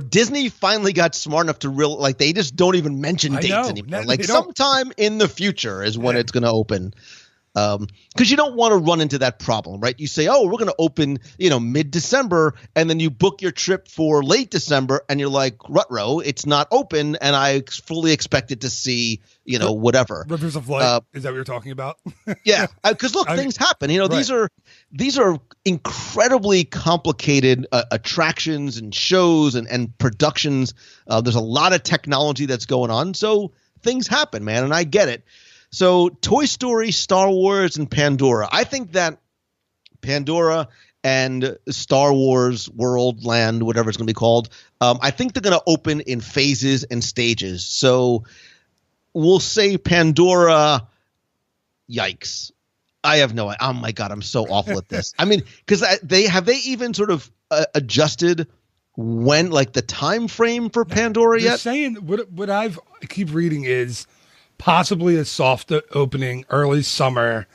Disney finally got smart enough to they just don't even mention dates anymore. Sometime in the future is when it's going to open. Because you don't want to run into that problem, right? You say, oh, we're going to open, mid-December, and then you book your trip for late December, and you're like, ruh-roh, it's not open, and I fully expected to see, whatever. Rivers of Light, is that what you're talking about? Yeah, because look, things happen. Right. These are incredibly complicated attractions and shows and productions. There's a lot of technology that's going on, so things happen, man, and I get it. So Toy Story, Star Wars, and Pandora. I think that Pandora and Star Wars World, Land, whatever it's going to be called, I think they're going to open in phases and stages. So we'll say Pandora, yikes. I have no idea. Oh, my God, I'm so awful at this. I mean, because they even sort of adjusted when, the time frame for Pandora You're yet? Saying what I keep reading is possibly a soft opening early summer,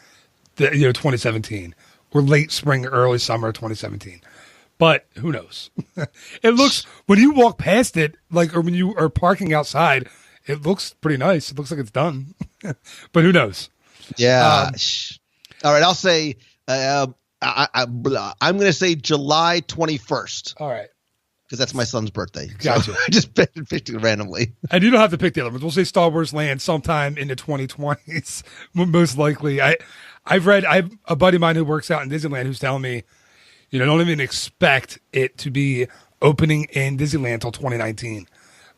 2017, or late spring, early summer 2017. But who knows? It looks, when you walk past it, like, or when you are parking outside, it looks pretty nice. It looks like it's done. But who knows? Yeah. All right. I'll say, I'm going to say July 21st. All right. Because that's my son's birthday. Gotcha. So I just picked it randomly. And you don't have to pick the other ones. We'll say Star Wars Land sometime in the 2020s, most likely. I've a buddy of mine who works out in Disneyland who's telling me, don't even expect it to be opening in Disneyland until 2019.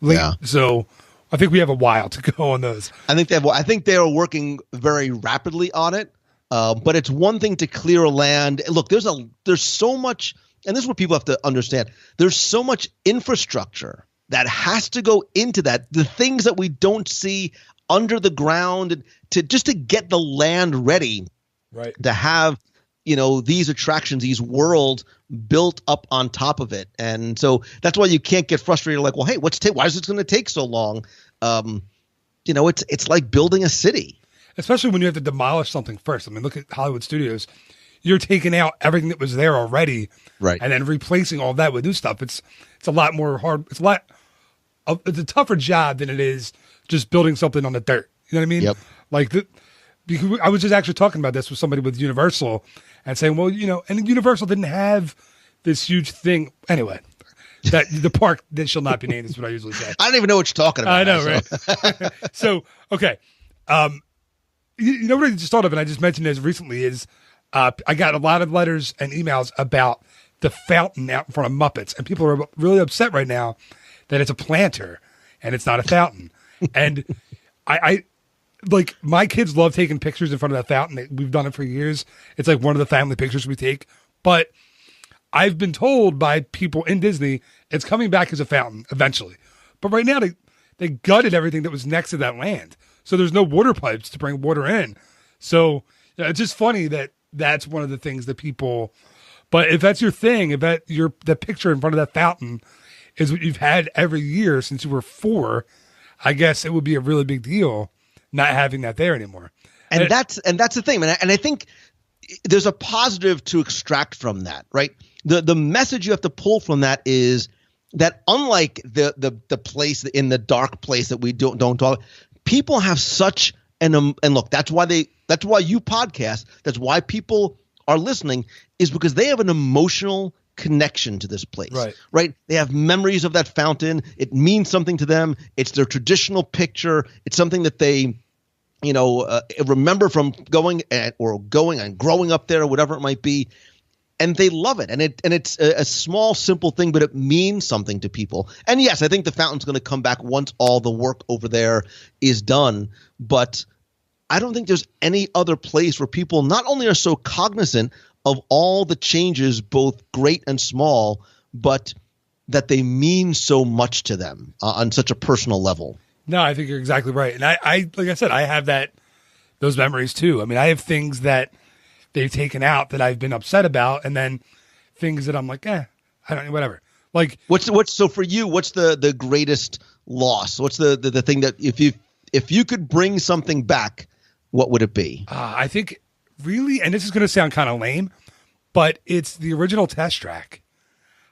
Yeah. So I think we have a while to go on those. I think they are working very rapidly on it. But it's one thing to clear land. Look, there's so much, and this is what people have to understand. There's so much infrastructure that has to go into that. The things that we don't see under the ground to get the land ready, right? To have these attractions, these worlds built up on top of it. And so that's why you can't get frustrated. Like, well, hey, why is it going to take so long? It's like building a city. Especially when you have to demolish something first. I mean, look at Hollywood Studios. You're taking out everything that was there already, right? And then replacing all that with new stuff. It's a lot more hard. It's a tougher job than it is just building something on the dirt. You know what I mean? Yep. Because I was just actually talking about this with somebody with Universal and saying, well, and Universal didn't have this huge thing anyway. That the park that shall not be named is what I usually say. I don't even know what you're talking about. I know, right? So, okay. What I just thought of, and I just mentioned this recently, is I got a lot of letters and emails about the fountain out in front of Muppets, and people are really upset right now that it's a planter and it's not a fountain. And I like, my kids love taking pictures in front of that fountain. We've done it for years. It's like one of the family pictures we take. But I've been told by people in Disney it's coming back as a fountain eventually. But right now they gutted everything that was next to that land. So there's no water pipes to bring water in. So it's just funny that that's one of the things that people. But if that's your thing, if the picture in front of that fountain is what you've had every year since you were 4, I guess it would be a really big deal not having that there anymore. And that's the thing, man. And I think there's a positive to extract from that, right? The message you have to pull from that is that unlike the place in the dark place that we don't talk, people have such and look, that's why you podcast. That's why people are listening, is because they have an emotional connection to this place, right? They have memories of that fountain. It means something to them. It's their traditional picture. It's something that they, remember from going and growing up there, or whatever it might be. And they love it. And it's a small, simple thing, but it means something to people. And yes, I think the fountain's going to come back once all the work over there is done. But I don't think there's any other place where people not only are so cognizant of all the changes, both great and small, but that they mean so much to them on such a personal level. No, I think you're exactly right. And I like I said, I have those memories too. I mean, I have things that they've taken out that I've been upset about, and then things that I'm like, I don't know, whatever. Like, so for you, what's the greatest loss? What's the thing that if you could bring something back, what would it be? I think really, and this is going to sound kind of lame, but it's the original Test Track.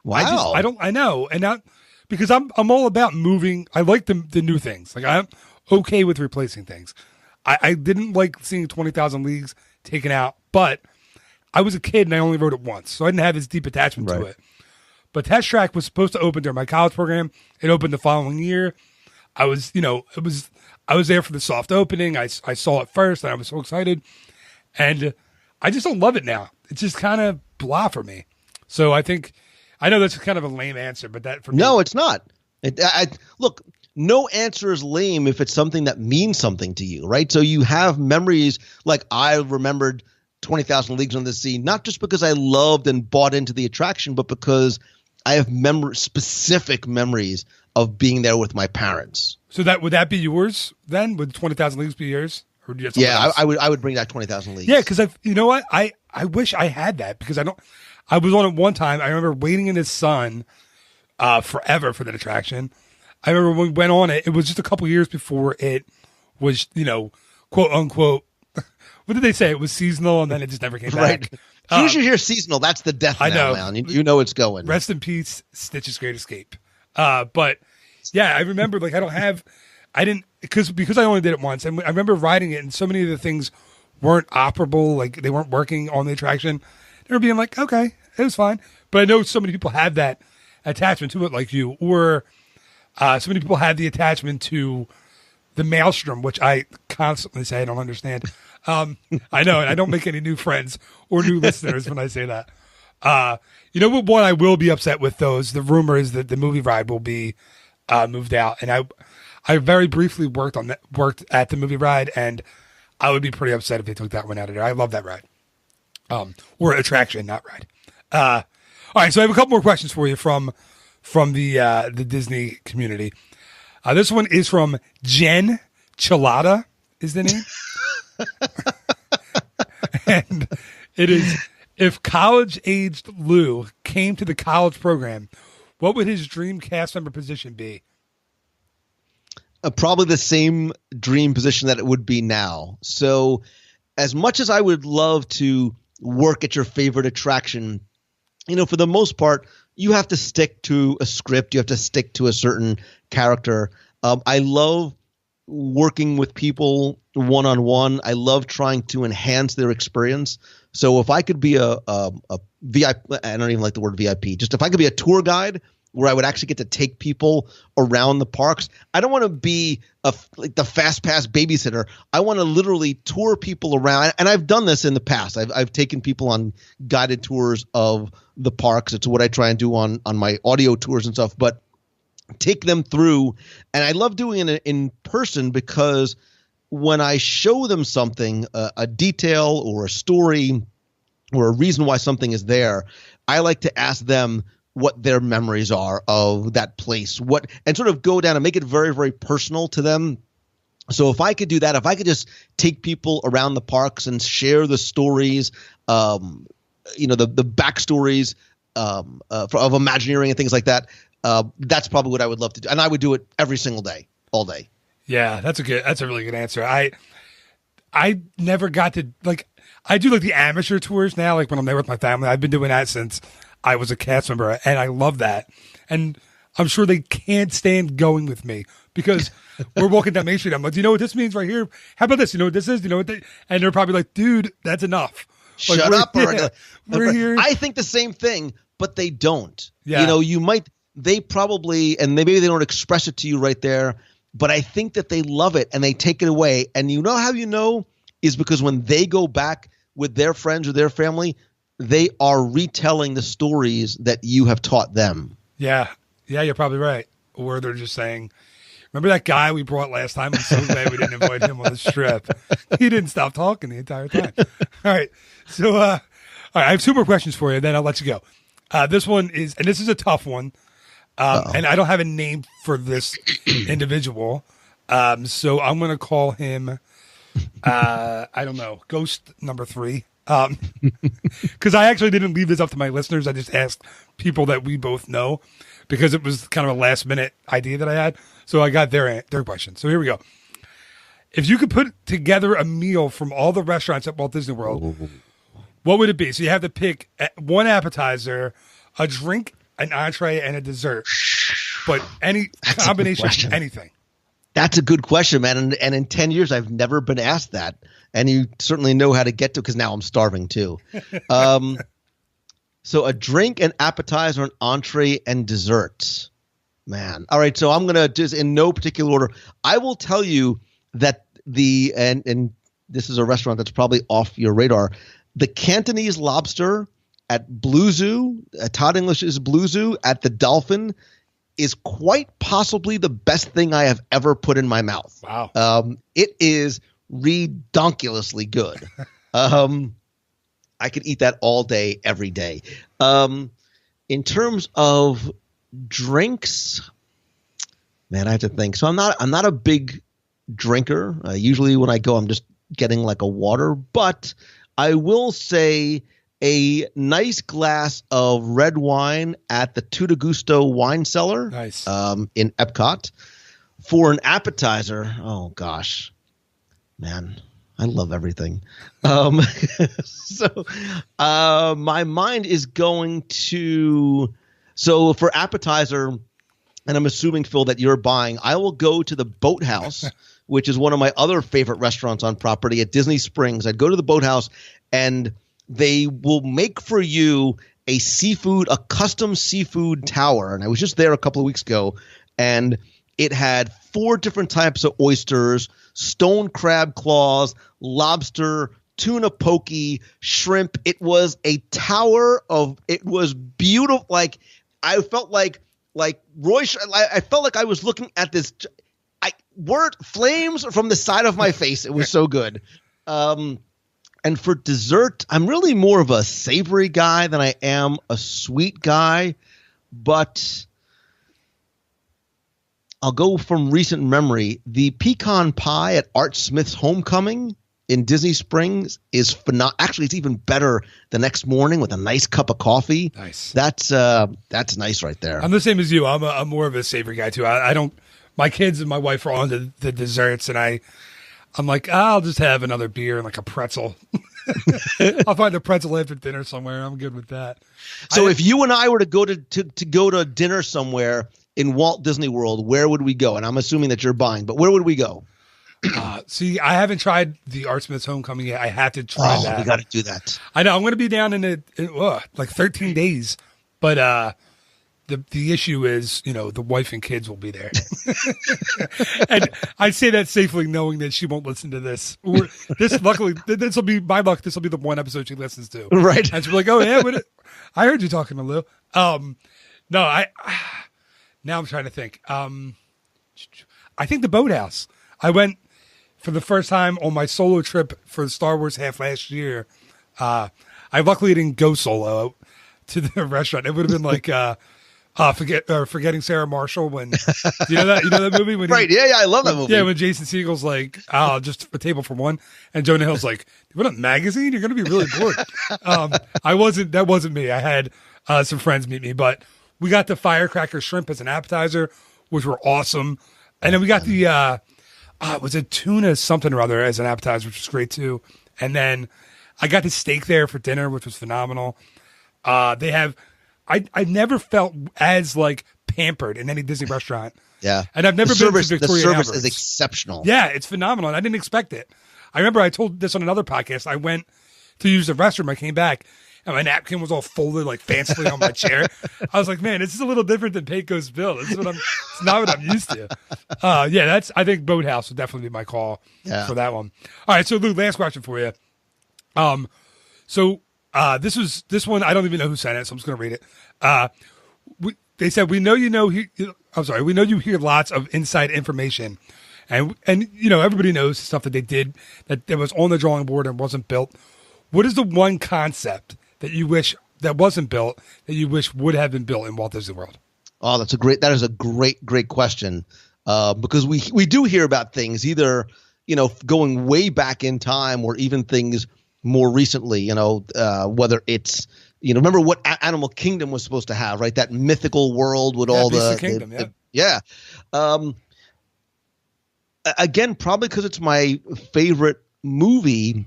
Wow. I know. And now, because I'm all about moving. I like the new things. Like, I'm okay with replacing things. I didn't like seeing 20,000 Leagues taken out, but I was a kid and I only rode it once, so I didn't have this deep attachment to it. But Test Track was supposed to open during my college program. It opened the following year. I was there for the soft opening. I saw it first and I was so excited. And I just don't love it now. It's just kind of blah for me. So I know that's kind of a lame answer, but that for me. No, it's not. Look, no answer is lame if it's something that means something to you, right? So you have memories, like I remembered 20,000 Leagues Under the Sea, not just because I loved and bought into the attraction, but because I have specific memories of being there with my parents. So would that be yours then? Would 20,000 Leagues be yours? Or do you have else? I would bring that 20,000 Leagues. Yeah, because you know what? I wish I had that, because I was on it one time. I remember waiting in the sun forever for that attraction. I remember when we went on it, it was just a couple years before it was, quote unquote, what did they say? It was seasonal, and then it just never came back. As soon as you hear seasonal, that's the death knell, man. You know it's going. Rest in peace, Stitch's Great Escape. But yeah, I remember because I only did it once, and I remember riding it, and so many of the things weren't operable, like they weren't working on the attraction. They were being like, okay, it was fine. But I know so many people have that attachment to it, like you, or so many people have the attachment to the Maelstrom, which I constantly say I don't understand. I know, and I don't make any new friends or new listeners when I say that. You know what one I will be upset with, those the rumor is that the movie ride will be moved out, and I very briefly worked at the movie ride, and I would be pretty upset if they took that one out of there. I love that ride, or attraction, not ride. All right, so I have a couple more questions for you from the Disney community. This one is from Jen Chilada, is the name. And it is, if college-aged Lou came to the college program, what would his dream cast member position be? Probably the same dream position that it would be now. So as much as I would love to work at your favorite attraction, for the most part, you have to stick to a script. You have to stick to a certain character. I love working with people one-on-one. I love trying to enhance their experience. So if I could be a VIP, I don't even like the word VIP, just if I could be a tour guide where I would actually get to take people around the parks. I don't want to be like the fast pass babysitter. I want to literally tour people around. And I've done this in the past. I've taken people on guided tours of the parks. It's what I try and do on my audio tours and stuff. But take them through, and I love doing it in person because when I show them something, a detail or a story or a reason why something is there, I like to ask them what their memories are of that place, and sort of go down and make it very, very personal to them. So if I could do that, if I could just take people around the parks and share the stories, the backstories of Imagineering and things like that, that's probably what I would love to do. And I would do it every single day, all day. Yeah, that's a really good answer. I never got to, I do the amateur tours now, when I'm there with my family. I've been doing that since I was a cast member, and I love that. And I'm sure they can't stand going with me because we're walking down Main Street. I'm like, do you know what this means right here? How about this? You know what this is? You know what and they're probably like, dude, that's enough. Shut up. We're here. I think the same thing, but they don't. Yeah. They probably, and maybe they don't express it to you right there, but I think that they love it and they take it away. And you know how is because when they go back with their friends or their family, they are retelling the stories that you have taught them. Yeah. Yeah, you're probably right. Or they're just saying, remember that guy we brought last time? I'm so glad we didn't invite him on the trip. He didn't stop talking the entire time. All right. So, all right, I have two more questions for you, then I'll let you go. This one is, and this is a tough one. And I don't have a name for this individual. So I'm going to call him, I don't know, Ghost number 3. Because I actually didn't leave this up to my listeners. I just asked people that we both know because it was kind of a last minute idea that I had. So I got their question. So here we go. If you could put together a meal from all the restaurants at Walt Disney World, what would it be? So you have to pick one appetizer, a drink, an entree, and a dessert. But any combination of anything. That's a good question, man. And in 10 years, I've never been asked that. And you certainly know how to get to, because now I'm starving too. So a drink, an appetizer, an entree, and desserts. Man. All right. So I'm going to just, in no particular order, I will tell you that and this is a restaurant that's probably off your radar, the Cantonese lobster at Blue Zoo, Todd English's Blue Zoo at the Dolphin, is quite possibly the best thing I have ever put in my mouth. Wow. It is redonkulously good. I could eat that all day, every day. In terms of drinks, man, I have to think. So I'm not a big drinker. Usually when I go, I'm just getting like a water, but I will say a nice glass of red wine at the Tutti Gusto wine cellar. Nice. In Epcot. For an appetizer, oh gosh, man, I love everything. So my mind is going to – so for appetizer, and I'm assuming, Phil, that you're buying, I will go to the Boathouse, which is one of my other favorite restaurants on property at Disney Springs. I'd go to the Boathouse, and they will make for you a custom seafood tower. And I was just there a couple of weeks ago, and it had 4 different types of oysters, stone crab claws, lobster, tuna poke, shrimp. It was a tower of – it was beautiful. Like I felt like Roy – I felt like I was looking at this – flames from the side of my face. It was so good. And for dessert, I'm really more of a savory guy than I am a sweet guy, but I'll go from recent memory. The pecan pie at Art Smith's Homecoming in Disney Springs is phenomenal. Actually, it's even better the next morning with a nice cup of coffee. Nice. That's nice right there. I'm the same as you. I'm more of a savory guy too. I don't. My kids and my wife are on the desserts, and I'm like, I'll just have another beer and like a pretzel. I'll find a pretzel after dinner somewhere. I'm good with that. So if you and I were to go to dinner somewhere in Walt Disney World, where would we go? And I'm assuming that you're buying, but where would we go? See, I haven't tried the Art Smith's Homecoming yet. I have to try that. We got to do that. I know. I'm going to be down in like 13 days, but the issue is, the wife and kids will be there. And I say that safely knowing that she won't listen to this. Luckily, this will be my luck. This will be the one episode she listens to. Right. And she'll be like, oh, yeah, I heard you talking to Lou. No, now I'm trying to think. I think the Boathouse. I went for the first time on my solo trip for Star Wars half last year. I luckily didn't go solo to the restaurant. It would have been like, Forgetting Sarah Marshall when you know that movie when right, I love that movie. Yeah, when Jason Segel's like, just a table for one, and Jonah Hill's like, what a magazine? You're gonna be really bored. That wasn't me. I had some friends meet me, but we got the firecracker shrimp as an appetizer, which were awesome, and then we got the was it tuna something or other as an appetizer, which was great too, and then I got the steak there for dinner, which was phenomenal. They have. I never felt as like pampered in any Disney restaurant. Yeah. And I've never been to Victoria The service Albert's. is exceptional. Yeah, it's phenomenal. And I didn't expect it. I remember I told this on another podcast. I went to use the restroom. I came back and my napkin was all folded like fancifully on my chair. I was like, man, this is a little different than Pecos Bill. It's not what I'm used to. I think Boathouse would definitely be my call for that one. All right. So Lou, last question for you. This one, I don't even know who sent it, so I'm just going to read it. They said, we know you hear lots of inside information. And everybody knows stuff that they did that was on the drawing board and wasn't built. What is the one concept that you wish that wasn't built that you wish would have been built in Walt Disney World? Oh, that is a great question. Because we do hear about things either, going way back in time or even things more recently, whether it's, remember what Animal Kingdom was supposed to have, right? That mythical world with all the Kingdom, again, probably because it's my favorite movie.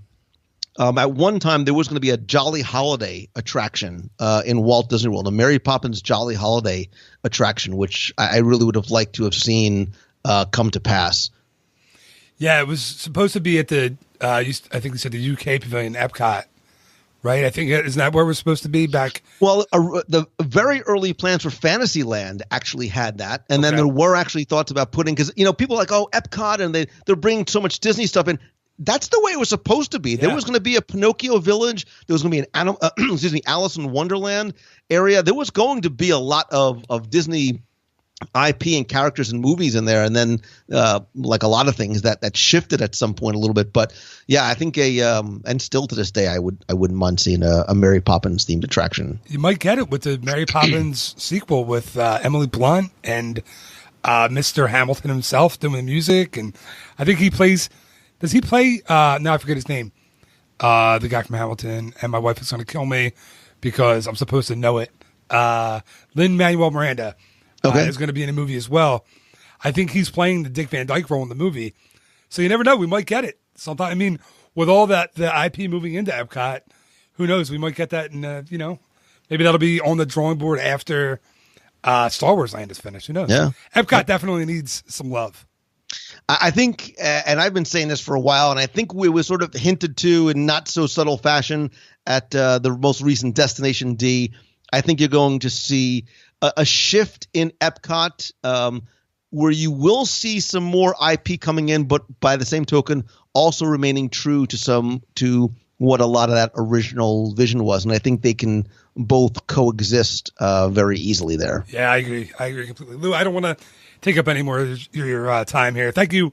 At one time, there was going to be a Jolly Holiday attraction in Walt Disney World, a Mary Poppins Jolly Holiday attraction, which I really would have liked to have seen come to pass. Yeah, it was supposed to be at the I think they said the UK Pavilion, Epcot, right? I think isn't that where we're supposed to be back? Well, the very early plans for Fantasyland actually had that, and then there were actually thoughts about putting because people are like, oh, Epcot, and they're bringing so much Disney stuff in. That's the way it was supposed to be. Yeah. There was going to be a Pinocchio Village. There was going to be an Alice in Wonderland area. There was going to be a lot of Disney IP and characters and movies in there, and then like a lot of things that shifted at some point a little bit. But yeah, I think and still to this day, I wouldn't mind seeing a Mary Poppins themed attraction. You might get it with the Mary Poppins sequel with Emily Blunt and Mr. Hamilton himself doing music, and I think he plays. Does he play? Now I forget his name. The guy from Hamilton, and my wife is going to kill me because I'm supposed to know it. Lin-Manuel Miranda. Is going to be in a movie as well. I think he's playing the Dick Van Dyke role in the movie. So you never know. We might get it sometime. I mean, with all the IP moving into Epcot, who knows? We might get that in, maybe that'll be on the drawing board after Star Wars Land is finished. Who knows? Yeah. Epcot definitely needs some love. I think, and I've been saying this for a while, and I think we was sort of hinted to in not so subtle fashion at the most recent Destination D. I think you're going to see a shift in Epcot where you will see some more IP coming in, but by the same token, also remaining true to what a lot of that original vision was. And I think they can both coexist very easily there. Yeah, I agree. I agree completely. Lou, I don't want to take up any more of your time here. Thank you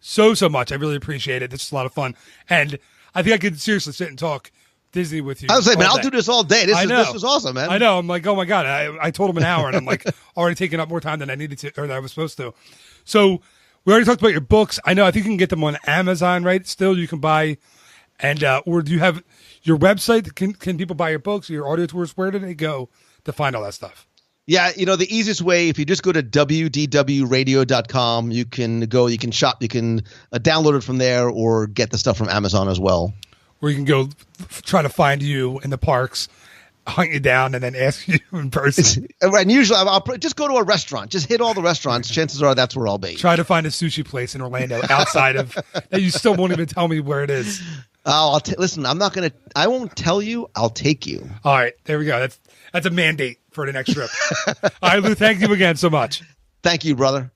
so much. I really appreciate it. This is a lot of fun. And I think I could seriously sit and talk Disney with you. I was saying, man, I'll do this all day. This is awesome, man. I know. I'm like, oh my God. I told him an hour and I'm like already taking up more time than I needed to, or that I was supposed to. So we already talked about your books. I know. I think you can get them on Amazon, right? Still, you can buy, and or do you have your website? Can people buy your books, your audio tours? Where do they go to find all that stuff? Yeah, the easiest way, if you just go to wdwradio.com, you can shop, you can download it from there or get the stuff from Amazon as well. Or you can go try to find you in the parks, hunt you down, and then ask you in person. And usually I'll just go to a restaurant. Just hit all the restaurants. Chances are that's where I'll be. Try to find a sushi place in Orlando outside of that. You still won't even tell me where it is. Oh, listen, I won't tell you. I'll take you. All right, there we go. That's a mandate for the next trip. All right, Lou, thank you again so much. Thank you, brother.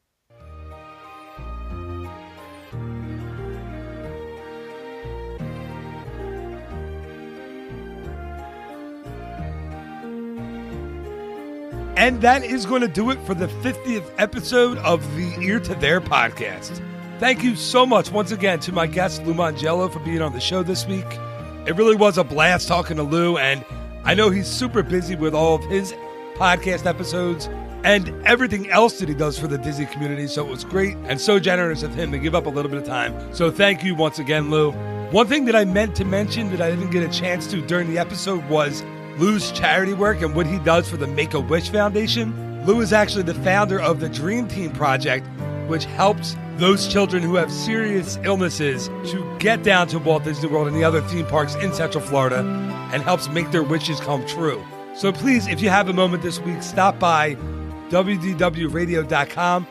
And that is going to do it for the 50th episode of the Ear to There podcast. Thank you so much once again to my guest, Lou Mongello, for being on the show this week. It really was a blast talking to Lou, and I know he's super busy with all of his podcast episodes and everything else that he does for the Disney community, so it was great and so generous of him to give up a little bit of time. So thank you once again, Lou. One thing that I meant to mention that I didn't get a chance to during the episode was Lou's charity work and what he does for the Make-A-Wish Foundation. Lou is actually the founder of the Dream Team Project, which helps those children who have serious illnesses to get down to Walt Disney World and the other theme parks in Central Florida and helps make their wishes come true. So please, if you have a moment this week, stop by wdwradio.com,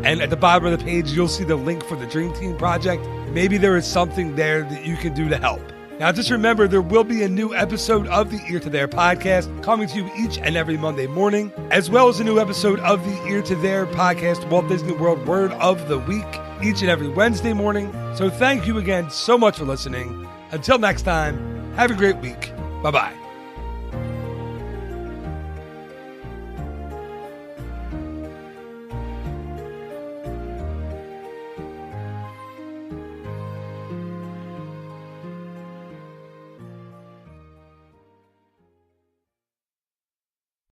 and at the bottom of the page, you'll see the link for the Dream Team Project. Maybe there is something there that you can do to help. Now, just remember, there will be a new episode of the Ear to There podcast coming to you each and every Monday morning, as well as a new episode of the Ear to There podcast, Walt Disney World Word of the Week, each and every Wednesday morning. So thank you again so much for listening. Until next time, have a great week. Bye-bye.